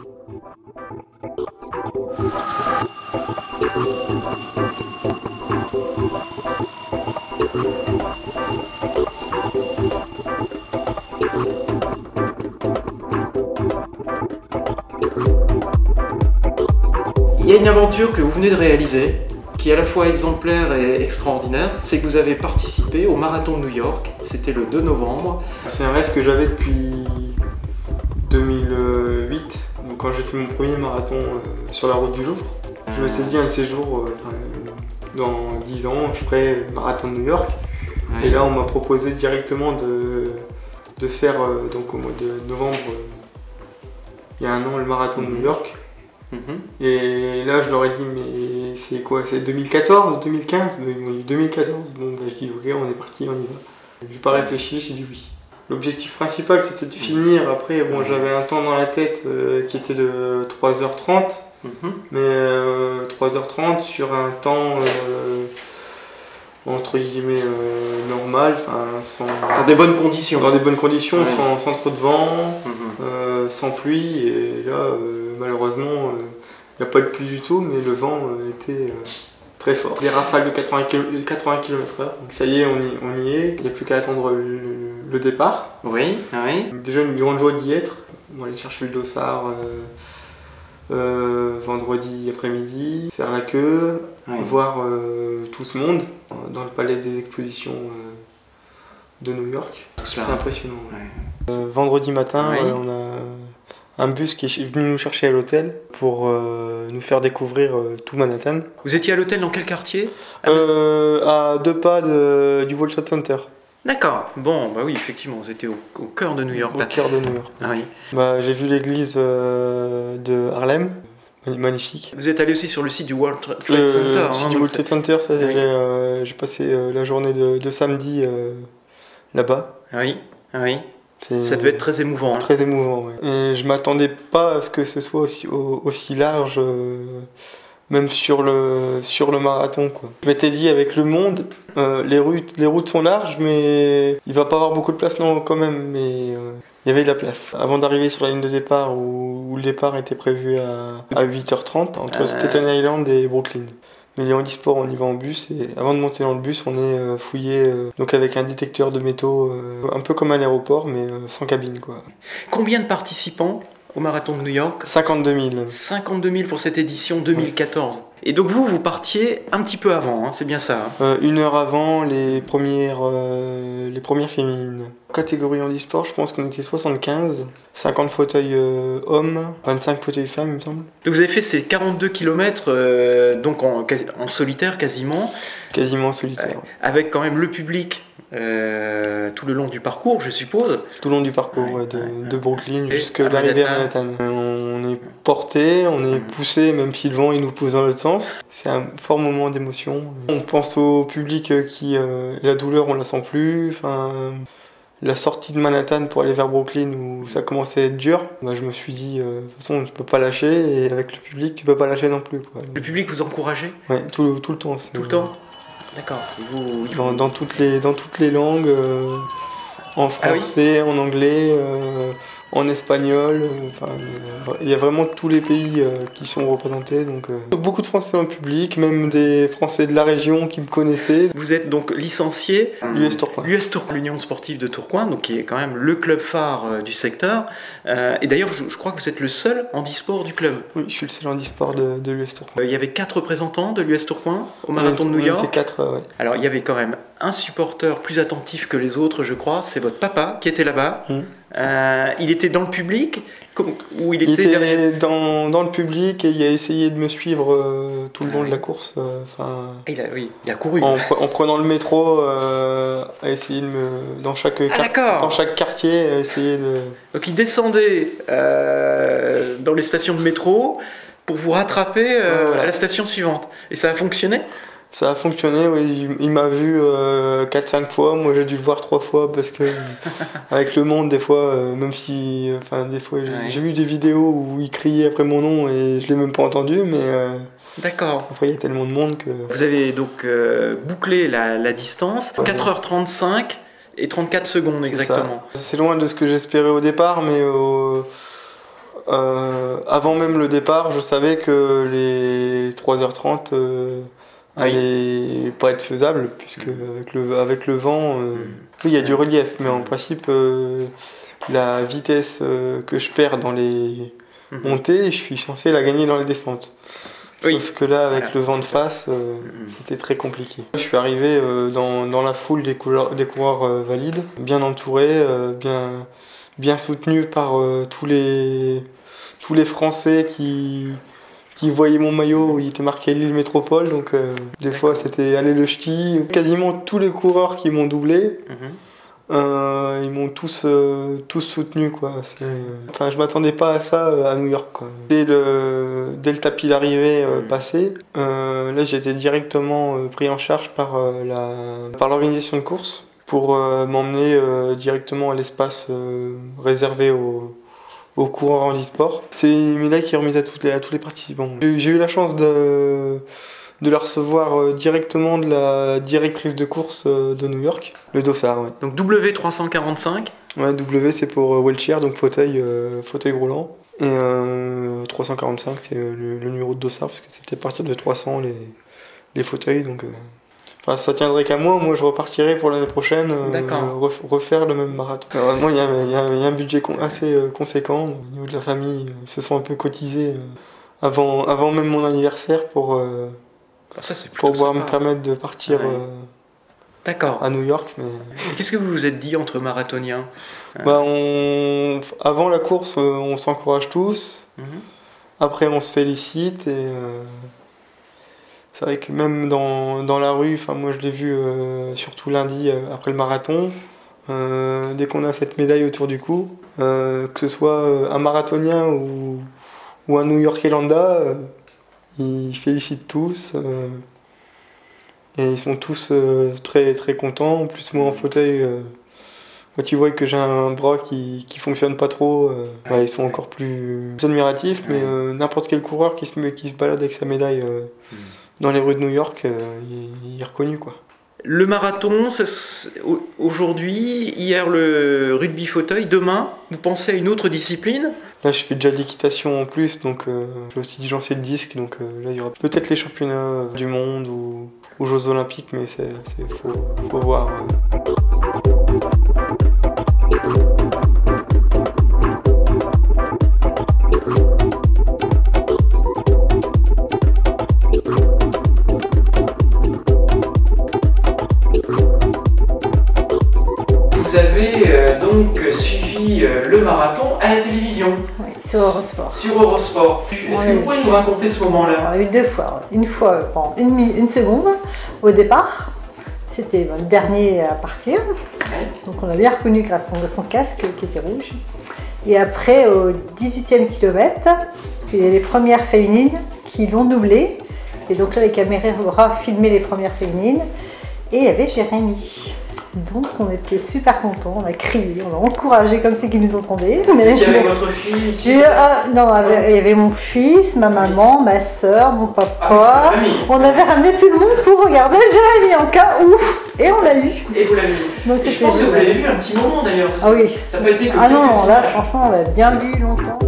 Il y a une aventure que vous venez de réaliser, qui est à la fois exemplaire et extraordinaire, c'est que vous avez participé au Marathon de New York, c'était le 2 novembre. C'est un rêve que j'avais depuis 2008, donc quand j'ai fait mon premier marathon sur la route du Louvre. Je me suis dit un de ces jours, dans 10 ans, je ferai le Marathon de New York. Ouais. Et là on m'a proposé directement de faire, donc au mois de novembre, il y a un an, le Marathon de New York. Et là je leur ai dit mais c'est quoi, c'est 2014, 2015? Mais ils m'ont dit 2014, bon bah, je dis ok, on est parti, on y va. J'ai pas réfléchi, j'ai dit oui. L'objectif principal c'était de finir, après bon j'avais un temps dans la tête qui était de 3h30, mais 3h30 sur un temps entre guillemets normal, dans des bonnes conditions. Dans des bonnes conditions, ouais. sans trop de vent, sans pluie, et là malheureusement il n'y a pas de pluie du tout, mais le vent était très fort. Des rafales de 80 km/h, donc ça y est, on y est, il n'y a plus qu'à attendre le départ. Oui, oui. Déjà une grande joie d'y être, on va aller chercher le dossard vendredi après-midi, faire la queue, voir tout ce monde dans le palais des expositions de New York. C'est impressionnant. Ouais. Vendredi matin, on a un bus qui est venu nous chercher à l'hôtel pour nous faire découvrir tout Manhattan. Vous étiez à l'hôtel dans quel quartier? À 2 pas du World Trade Center. D'accord, bon, bah oui, effectivement, vous étiez au cœur de New York. Au cœur de New York. Ah, oui. Bah, j'ai vu l'église de Harlem, magnifique. Vous êtes allé aussi sur le site du World Trade Center. Le site du World Trade Center, j'ai passé la journée de samedi là-bas. Oui, oui. Ça devait être très émouvant. Très émouvant, oui. Et je m'attendais pas à ce que ce soit aussi large, même sur le marathon, quoi. Je m'étais dit, avec le monde, les routes sont larges, mais il va pas avoir beaucoup de place, non, quand même, mais il y avait de la place. Avant d'arriver sur la ligne de départ, où le départ était prévu à 8h30, entre Staten Island et Brooklyn. Mais les handisports, on y va en bus, et avant de monter dans le bus, on est fouillé donc avec un détecteur de métaux, un peu comme à l'aéroport, mais sans cabine, quoi. Combien de participants au Marathon de New York? 52 000. 52 000 pour cette édition 2014. Ouais. Et donc vous partiez un petit peu avant, hein, c'est bien ça, hein? 1 heure avant les premières féminines. Catégorie handisport, je pense qu'on était 75. 50 fauteuils hommes, 25 fauteuils femmes, il me semble. Donc vous avez fait ces 42 km donc en solitaire quasiment. Quasiment en solitaire. Avec quand même le public tout le long du parcours, je suppose. Tout le long du parcours, de Brooklyn jusqu'à l'arrivée à Manhattan. On est porté, on est poussé, même si le vent il nous pousse dans l'autre sens. C'est un fort moment d'émotion. On pense au public qui, la douleur on la sent plus. La sortie de Manhattan pour aller vers Brooklyn où ça commençait à être dur, je me suis dit de toute façon je peux pas lâcher, et avec le public tu peux pas lâcher non plus, quoi. Le public vous encourageait? Ouais, tout le temps. Tout le temps? D'accord. Dans toutes les langues, en français, en anglais, en espagnol, il y a vraiment tous les pays qui sont représentés, donc beaucoup de Français dans le public, même des Français de la région qui me connaissaient. Vous êtes donc licencié l'US Tourcoing. L'US Tourcoing, l'Union sportive de Tourcoing, donc qui est quand même le club phare du secteur. Et d'ailleurs, je crois que vous êtes le seul handisport du club. Oui, je suis le seul handisport de l'US Tourcoing. Il y avait 4 représentants de l'US Tourcoing au Marathon de New York. On était 4, ouais. Alors il y avait quand même un supporter plus attentif que les autres, je crois, c'est votre papa qui était là-bas. Il était dans le public ou il était derrière... dans le public, et il a essayé de me suivre tout le long de la course. Il a couru. En prenant le métro, a essayé de dans chaque quartier, a essayé de... Donc il descendait dans les stations de métro pour vous rattraper à la station suivante. Et ça a fonctionné? Ça a fonctionné, oui. Il m'a vu 4-5 fois, moi j'ai dû le voir 3 fois, parce que avec le monde, des fois, même si... des fois j'ai vu des vidéos où il criait après mon nom et je l'ai même pas entendu, mais... D'accord. Après, il y a tellement de monde que... Vous avez donc bouclé la distance, 4h35 et 34 secondes exactement. C'est loin de ce que j'espérais au départ, mais avant même le départ, je savais que les 3h30 allaient pas être faisables, puisque avec le vent, oui, il y a du relief, mais en principe, la vitesse que je perds dans les montées, je suis censé la gagner dans les descentes. Sauf que là, avec le vent de face, c'était très compliqué. Je suis arrivé dans la foule des coureurs valides, bien entouré, bien soutenu par tous les Français qui voyaient mon maillot où il était marqué Lille Métropole. Donc des fois, c'était aller le ch'ti. Quasiment tous les coureurs qui m'ont doublé, ils m'ont tous soutenu, quoi. Enfin, je m'attendais pas à ça à New York, quoi. Dès le tapis d'arrivée passé, là j'ai été directement pris en charge par l'organisation de course pour m'emmener directement à l'espace réservé aux coureurs en e-sport. C'est une médaille qui est remise à tous les participants. J'ai eu la chance de la recevoir directement de la directrice de course de New York, le Dossard. Ouais. Donc W345. Ouais, W c'est pour wheelchair, donc fauteuil roulant. Et 345 c'est le numéro de Dossard, parce que c'était à partir de 300 les fauteuils. Donc, enfin, ça tiendrait qu'à moi je repartirai pour l'année prochaine refaire le même marathon. Heureusement, il y a un budget assez conséquent. Au niveau de la famille, ils se sont un peu cotisés avant même mon anniversaire pour pouvoir me permettre de partir à New York. Mais... Qu'est-ce que vous vous êtes dit entre marathoniens? Avant la course, on s'encourage tous. Après, on se félicite. Et c'est vrai que même dans la rue, moi je l'ai vu surtout lundi après le marathon, dès qu'on a cette médaille autour du cou, que ce soit un marathonien ou un New-Yorkais lambda, ils félicitent tous et ils sont tous très très contents. En plus, moi en fauteuil, quand ils voient que j'ai un bras qui fonctionne pas trop, ils sont encore plus admiratifs. Mais n'importe quel coureur qui se balade avec sa médaille dans les rues de New York, il est reconnu, quoi. Le marathon, aujourd'hui, hier le rugby fauteuil, demain, vous pensez à une autre discipline? Là, je fais déjà de l'équitation en plus, donc je vais aussi lancer le disque, donc là, il y aura peut-être les championnats du monde ou aux Jeux Olympiques, mais faut voir. Vous avez donc suivi le marathon à la télévision. Oui, sur Eurosport. Sur Eurosport. Est-ce que vous pouvez nous raconter ce moment-là? On a eu deux fois. Une fois pendant une seconde au départ. C'était le dernier à partir. Donc on l'a bien reconnu grâce à son casque qui était rouge. Et après, au 18e kilomètre, il y a les premières féminines qui l'ont doublé. Et donc là, les caméras filmaient les premières féminines. Et il y avait Jérémy. Donc on était super contents, on a crié, on a encouragé comme c'est qu'ils nous entendaient. Vous étiez avec votre fils? Non, il y avait mon fils, ma maman, ma soeur, mon papa. On avait ramené tout le monde pour regarder Jérémy en cas où. Et on l'a eu. Et vous l'avez vu. Donc, je pense que vous l'avez vu un petit moment d'ailleurs. Ah oui. Ça n'a pas été que non, là franchement on l'a bien vu longtemps.